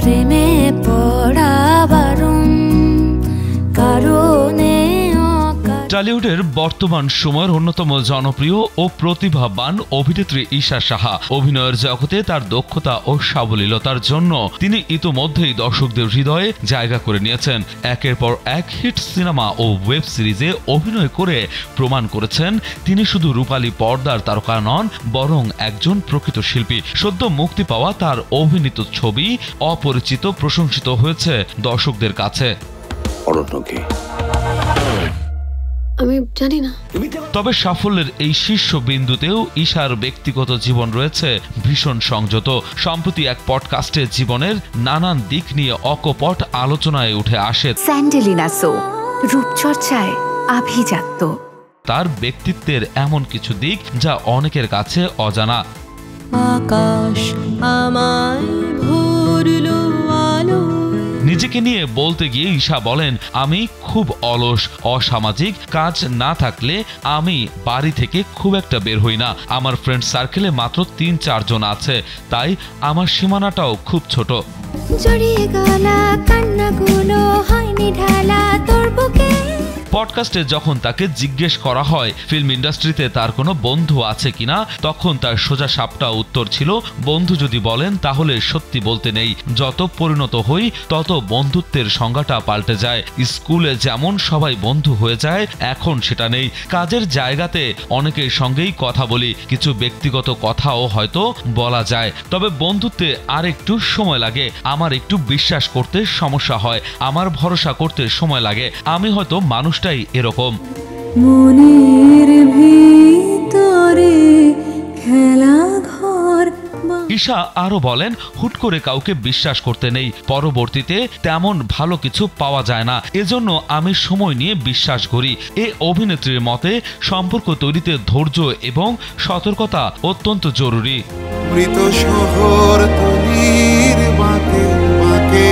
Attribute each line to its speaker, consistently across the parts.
Speaker 1: প্রেমে পড়া বারণ কারণে।
Speaker 2: টলিউডের বর্তমান সময়ের অন্যতম জনপ্রিয় ও প্রতিভাবান অভিনেত্রী ঈশা সাহা। অভিনয়ের জগতে তার দক্ষতা ও সাবলীলতার জন্য তিনি ইতোমধ্যেই দর্শকদের হৃদয়ে জায়গা করে নিয়েছেন। একের পর এক হিট সিনেমা ও ওয়েব সিরিজে অভিনয় করে প্রমাণ করেছেন তিনি শুধু রূপালী পর্দার তারকা নন, বরং একজন প্রকৃত শিল্পী। সদ্য মুক্তি পাওয়া তার অভিনীত ছবি অপরিচিত প্রশংসিত হয়েছে দর্শকদের কাছে।
Speaker 1: আমি জানি না।
Speaker 2: তবে সাফল্যের এই শীর্ষ বিন্দুতেও ঈশার ব্যক্তিগত জীবন রয়েছে ভীষণ সংযত। সম্প্রতি এক পডকাস্টে জীবনের নানান দিক নিয়ে অকপট আলোচনায় উঠে আসে
Speaker 3: স্যান্ডেলিনা সো, রূপচর্চায় আভিজাত্য।
Speaker 2: তার ব্যক্তিত্বের এমন কিছু দিক যা অনেকের কাছে অজানা।
Speaker 1: আকাশ আমায় ভরলো আলো।
Speaker 2: নিজেকে নিয়ে বলতে গিয়ে ঈশা বলেন, আমি খুব অলস, অসামাজিক। কাজ না থাকলে আমি বাড়ি থেকে খুব একটা বের হই না। আমার ফ্রেন্ড সার্কেলে মাত্র ৩-৪ জন আছে, তাই আমার সীমানাটাও খুব ছোট।
Speaker 1: জড়িয়ে গলা কান্নাগুলো হয়নি ঢালা তোর বুকে।
Speaker 2: পডকাস্টে যখন তাকে জিজ্ঞেস করা হয় ফিল্ম ইন্ডাস্ট্রিতে তার কোনো বন্ধু আছে কিনা, তখন তার সোজা সাপটা উত্তর ছিল, বন্ধু যদি বলেন তাহলে সত্যি বলতে নেই। যত পরিণত হই তত বন্ধুত্বের সংজ্ঞাটা পাল্টে যায়। স্কুলে যেমন সবাই বন্ধু হয়ে যায়, এখন সেটা নেই। কাজের জায়গাতে অনেকের সঙ্গেই কথা বলি, কিছু ব্যক্তিগত কথাও হয়তো বলা যায়, তবে বন্ধুত্বে আর একটু সময় লাগে। আমার একটু বিশ্বাস করতে সমস্যা হয়, আমার ভরসা করতে সময় লাগে। আমি হয়তো মানুষ এরকম।
Speaker 1: মনের ভিতরে খেলা ঘর।
Speaker 2: ঈশা আরো বলেন, হুট করে কাউকে বিশ্বাস করতে নেই, পরবর্তীতে তেমন ভালো কিছু পাওয়া যায় না, এজন্য আমি সময় নিয়ে বিশ্বাস করি। এ অভিনেত্রীর মতে সম্পর্ক তৈরিতে ধৈর্য এবং সতর্কতা অত্যন্ত জরুরি।
Speaker 4: মৃত শহর তলির বাঁকে বাঁকে।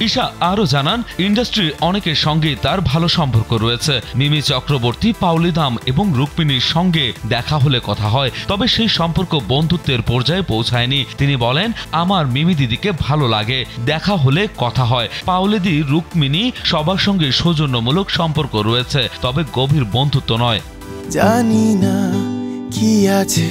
Speaker 2: ঈশা আরো জানান, ইন্ডাস্ট্রির অনেকের সঙ্গে তার ভালো সম্পর্ক রয়েছে। মিমি চক্রবর্তী, পাওলি দাম এবং রুক্মিণীর সঙ্গে দেখা হলে কথা হয়, তবে সেই সম্পর্ক বন্ধুত্বের পর্যায়ে পৌঁছায়নি। তিনি বলেন, আমার মিমি দিদিকে ভালো লাগে, দেখা হলে কথা হয়। পাওলিদি, রুক্মিণী সবার সঙ্গে সৌজন্যমূলক সম্পর্ক রয়েছে, তবে গভীর বন্ধুত্ব নয়।
Speaker 4: জানি না কি আছে।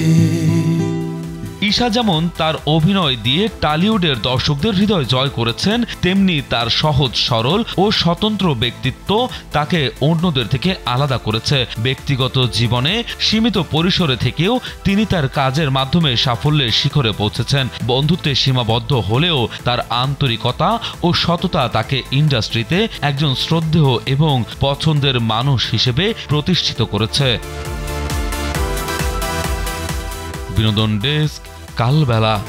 Speaker 2: ঈশা যেমন তার অভিনয় দিয়ে টলিউডের দর্শকদের হৃদয় জয় করেছেন, তেমনি তার সহজ সরল ও স্বতন্ত্র ব্যক্তিত্ব তাকে অন্যদের থেকে আলাদা করেছে। ব্যক্তিগত জীবনে সীমিত পরিসরে থেকেও তিনি তার কাজের মাধ্যমে সাফল্যের শিখরে পৌঁছেছেন। বন্ধুত্বে সীমাবদ্ধ হলেও তার আন্তরিকতা ও সততা তাকে ইন্ডাস্ট্রিতে একজন শ্রদ্ধেয় এবং পছন্দের মানুষ হিসেবে প্রতিষ্ঠিত করেছে। বিনোদন ডেস্ক, কালবেলা।